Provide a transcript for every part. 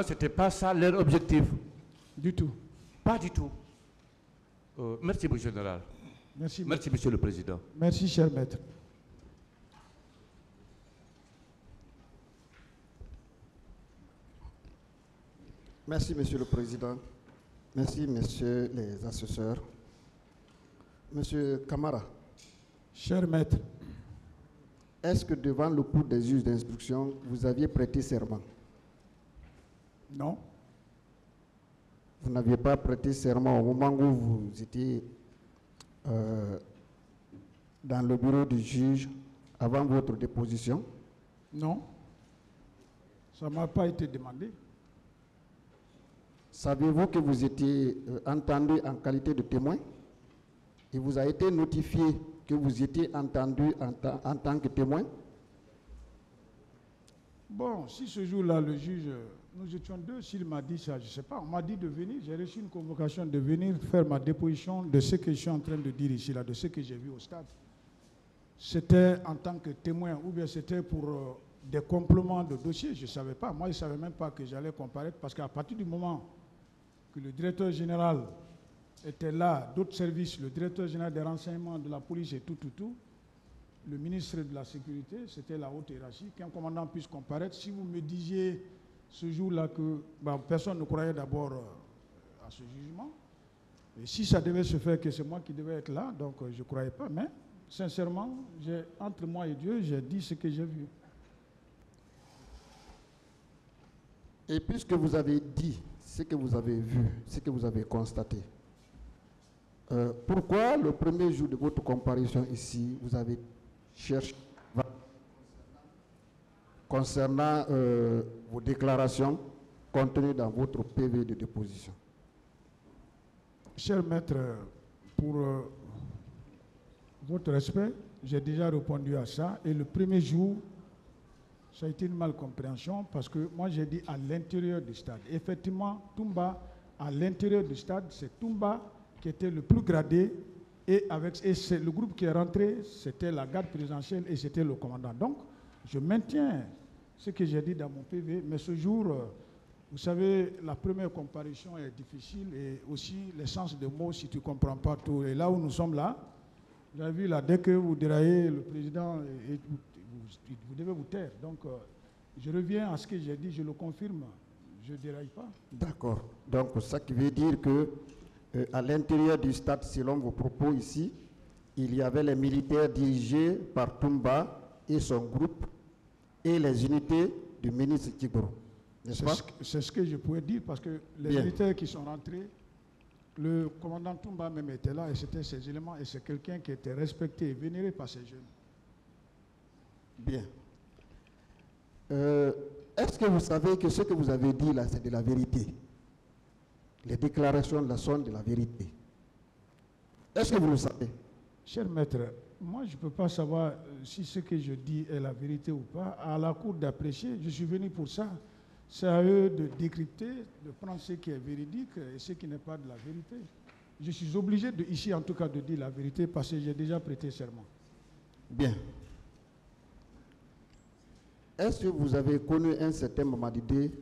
Ce n'était pas ça leur objectif. Du tout. Pas du tout. Merci, monsieur le général. Merci, merci, monsieur le président. Merci, cher maître. Merci, monsieur le président. Merci, messieurs les assesseurs. Monsieur Camara. Cher maître. Est-ce que devant le cours des juges d'instruction, vous aviez prêté serment? Non. Vous n'aviez pas prêté serment au moment où vous étiez dans le bureau du juge avant votre déposition? Non. Ça ne m'a pas été demandé. Savez-vous que vous étiez entendu en qualité de témoin? Il vous a été notifié que vous étiez entendu en tant que témoin? Bon, si ce jour-là, le juge, nous étions deux, s'il m'a dit ça, je ne sais pas, on m'a dit de venir, j'ai reçu une convocation de venir faire ma déposition de ce que je suis en train de dire ici, là, de ce que j'ai vu au stade. C'était en tant que témoin ou bien c'était pour des compléments de dossier, je ne savais pas. Moi, je ne savais même pas que j'allais comparaître parce qu'à partir du moment que le directeur général était là, d'autres services, le directeur général des renseignements, de la police et tout, le ministre de la Sécurité, c'était la haute hiérarchie, qu'un commandant puisse comparaître. Si vous me disiez ce jour-là que personne ne croyait d'abord à ce jugement, et si ça devait se faire que c'est moi qui devais être là, donc je ne croyais pas, mais sincèrement, entre moi et Dieu, j'ai dit ce que j'ai vu. Et puisque vous avez dit ce que vous avez vu, ce que vous avez constaté, pourquoi le premier jour de votre comparution ici, vous avez cherché concernant vos déclarations contenues dans votre PV de déposition? Cher maître, pour votre respect, j'ai déjà répondu à ça. Et le premier jour, ça a été une malcompréhension parce que moi j'ai dit à l'intérieur du stade. Effectivement, Toumba, à l'intérieur du stade, c'est Toumba qui était le plus gradé et c'est le groupe qui est rentré, c'était la garde présidentielle et c'était le commandant. Donc, je maintiens ce que j'ai dit dans mon PV, mais ce jour, vous savez, la première comparution est difficile et aussi l'essence des mots si tu ne comprends pas tout. Et là où nous sommes là, vous avez vu là, dès que vous déraillez le président, vous devez vous taire. Donc, je reviens à ce que j'ai dit, je le confirme, je ne déraille pas. D'accord. Donc, ça qui veut dire que à l'intérieur du stade, selon vos propos ici, il y avait les militaires dirigés par Toumba et son groupe et les unités du ministre Tchiboro. N'est-ce pas? C'est ce que je pouvais dire parce que les militaires qui sont rentrés, le commandant Toumba même était là et c'était ces éléments et c'est quelqu'un qui était respecté et vénéré par ces jeunes. Bien. Est-ce que vous savez que ce que vous avez dit là, c'est de la vérité? Les déclarations là sont de la vérité. Est-ce que vous le savez? Cher maître, moi je ne peux pas savoir si ce que je dis est la vérité ou pas. À la cour d'apprécier, je suis venu pour ça. C'est à eux de décrypter, de prendre ce qui est véridique et ce qui n'est pas de la vérité. Je suis obligé ici en tout cas de dire la vérité parce que j'ai déjà prêté serment. Bien. Est-ce que vous avez connu un certain Mamadide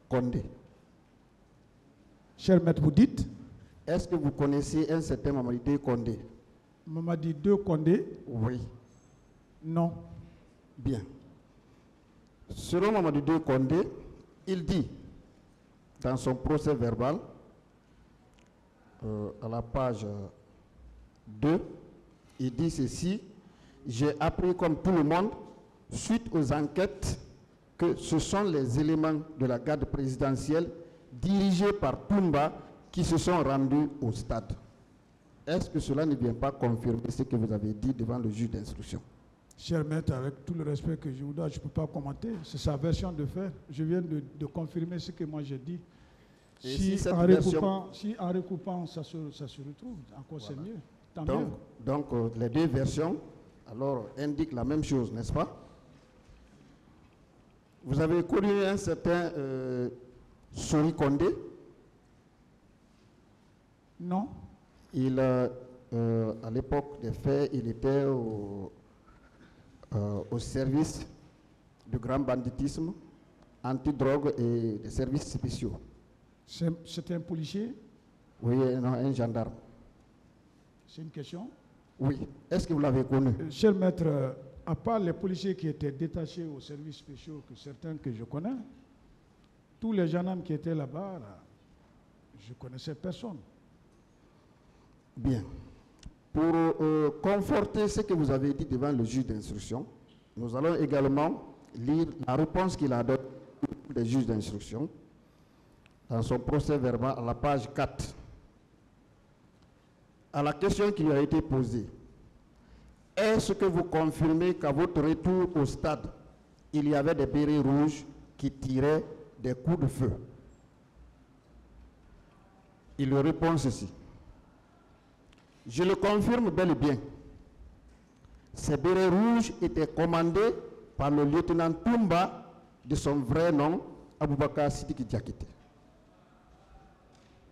Condé? Cher maître, vous dites? Est-ce que vous connaissez un certain Mamadide Condé? Mamadide Condé? Oui. Non. Bien. Selon Mamadide Condé, il dit dans son procès verbal, à la page 2, il dit ceci: j'ai appris comme tout le monde, suite aux enquêtes, que ce sont les éléments de la garde présidentielle dirigés par Toumba qui se sont rendus au stade. Est-ce que cela ne vient pas confirmer ce que vous avez dit devant le juge d'instruction? Cher maître, avec tout le respect que je vous dois, je ne peux pas commenter. C'est sa version de fait. Je viens de confirmer ce que moi j'ai dit. Si en recoupant, ça se retrouve, encore c'est mieux. Tant mieux. Donc les deux versions alors indiquent la même chose, n'est-ce pas? Vous avez connu un certain Sori Condé? Non. Il, à l'époque des faits, il était au service du grand banditisme antidrogue et des services spéciaux. C'est un policier? Oui, non, un gendarme. C'est une question? Oui. Est-ce que vous l'avez connu? Cher maître, à part les policiers qui étaient détachés aux services spéciaux, que certains que je connais, tous les gendarmes qui étaient là-bas, là, je ne connaissais personne. Bien. Pour conforter ce que vous avez dit devant le juge d'instruction, nous allons également lire la réponse qu'il a donnée des juges d'instruction dans son procès verbal à la page 4. À la question qui lui a été posée, est-ce que vous confirmez qu'à votre retour au stade, il y avait des bérets rouges qui tiraient des coups de feu? Il lui répond ceci. Je le confirme bel et bien. Ces bérets rouges étaient commandés par le lieutenant Toumba, de son vrai nom, Aboubakar Sidiki Diakité.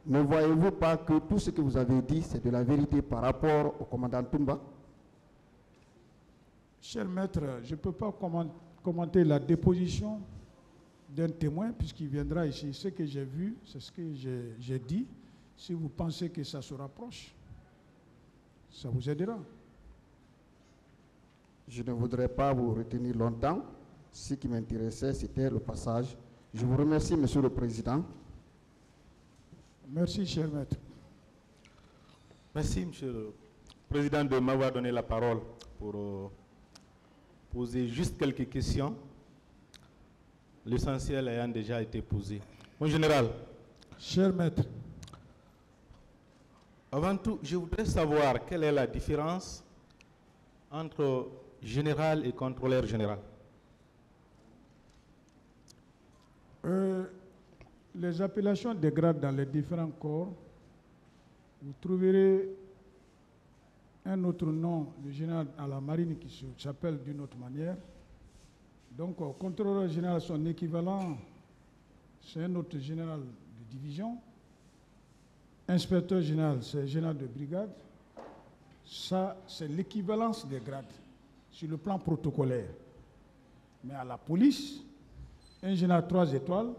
Ne voyez-vous pas que tout ce que vous avez dit, c'est de la vérité par rapport au commandant Toumba? Cher maître, je ne peux pas commenter la déposition d'un témoin puisqu'il viendra ici. Ce que j'ai vu, c'est ce que j'ai dit. Si vous pensez que ça se rapproche, ça vous aidera. Je ne voudrais pas vous retenir longtemps. Ce qui m'intéressait, c'était le passage. Je vous remercie, Monsieur le Président. Merci, cher maître. Merci, Monsieur le Président, de m'avoir donné la parole pour poser juste quelques questions, l'essentiel ayant déjà été posé. Mon général. Cher maître. Avant tout, je voudrais savoir quelle est la différence entre général et contrôleur général. Les appellations des grades dans les différents corps, vous trouverez un autre nom, le général à la marine qui s'appelle d'une autre manière. Donc, contrôleur général, son équivalent, c'est un autre général de division. Inspecteur général, c'est général de brigade. Ça, c'est l'équivalence des grades sur le plan protocolaire. Mais à la police, un général 3 étoiles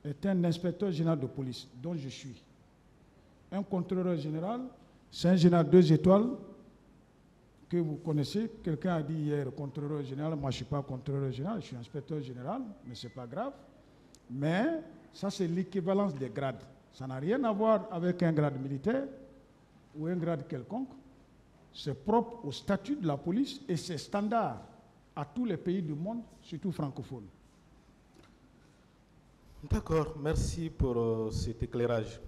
est un inspecteur général de police, dont je suis. Un contrôleur général, c'est un général 2 étoiles que vous connaissez. Quelqu'un a dit hier contrôleur général. Moi, je ne suis pas contrôleur général, je suis inspecteur général, mais ce n'est pas grave. Mais ça, c'est l'équivalence des grades. Ça n'a rien à voir avec un grade militaire ou un grade quelconque. C'est propre au statut de la police et c'est standard à tous les pays du monde, surtout francophones. D'accord, merci pour cet éclairage.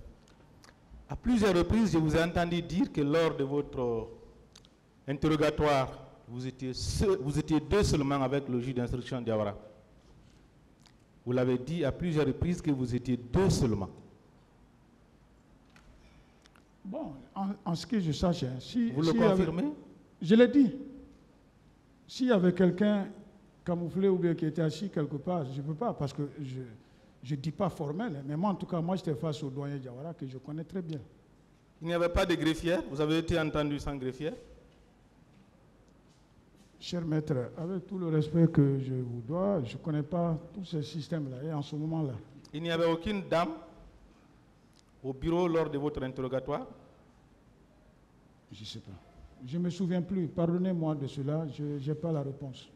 À plusieurs reprises, je vous ai entendu dire que lors de votre interrogatoire, vous étiez deux seulement avec le juge d'instruction Diawara. Vous l'avez dit à plusieurs reprises que vous étiez deux seulement. Bon, en ce que je sache, si... Vous le confirmez? Je l'ai dit. S'il y avait quelqu'un camouflé ou bien qui était assis quelque part, je ne peux pas, parce que je ne dis pas formel, mais moi, en tout cas, moi, j'étais face au doyen Diawara, que je connais très bien. Il n'y avait pas de greffière? Vous avez été entendu sans greffière? Cher maître, avec tout le respect que je vous dois, je ne connais pas tous ces systèmes-là, et en ce moment-là. Il n'y avait aucune dame au bureau lors de votre interrogatoire? Je ne sais pas. Je ne me souviens plus. Pardonnez-moi de cela, je n'ai pas la réponse.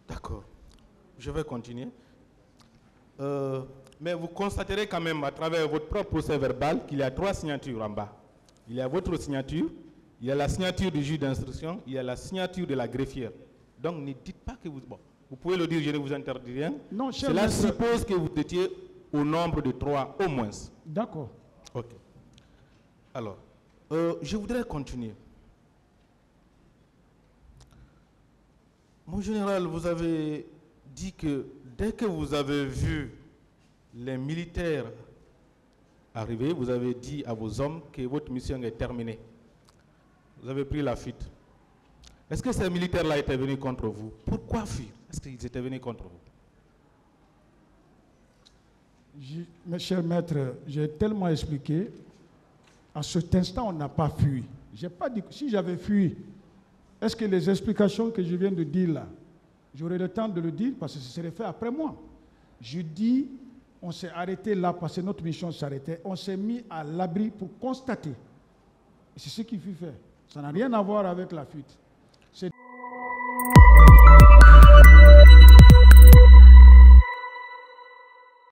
D'accord. Je vais continuer. Mais vous constaterez quand même à travers votre propre procès verbal qu'il y a 3 signatures en bas. Il y a votre signature, il y a la signature du juge d'instruction, il y a la signature de la greffière. Donc ne dites pas que vous... Bon, vous pouvez le dire, je ne vous interdis rien. Non, cher Cela maître... suppose que vous étiez au nombre de 3 au moins. D'accord. Ok. Alors, je voudrais continuer. Mon général, vous avez dit que dès que vous avez vu les militaires arriver, vous avez dit à vos hommes que votre mission est terminée. Vous avez pris la fuite. Est-ce que ces militaires-là étaient venus contre vous? Pourquoi fuir? Est-ce qu'ils étaient venus contre vous? Mes chers maîtres, j'ai tellement expliqué. À cet instant, on n'a pas fui. J'ai pas dit que si j'avais fui, est-ce que les explications que je viens de dire là, J'aurai le temps de le dire parce que ce serait fait après moi. Je dis, on s'est arrêté là parce que notre mission s'arrêtait. On s'est mis à l'abri pour constater. Et c'est ce qui fut fait. Ça n'a rien à voir avec la fuite.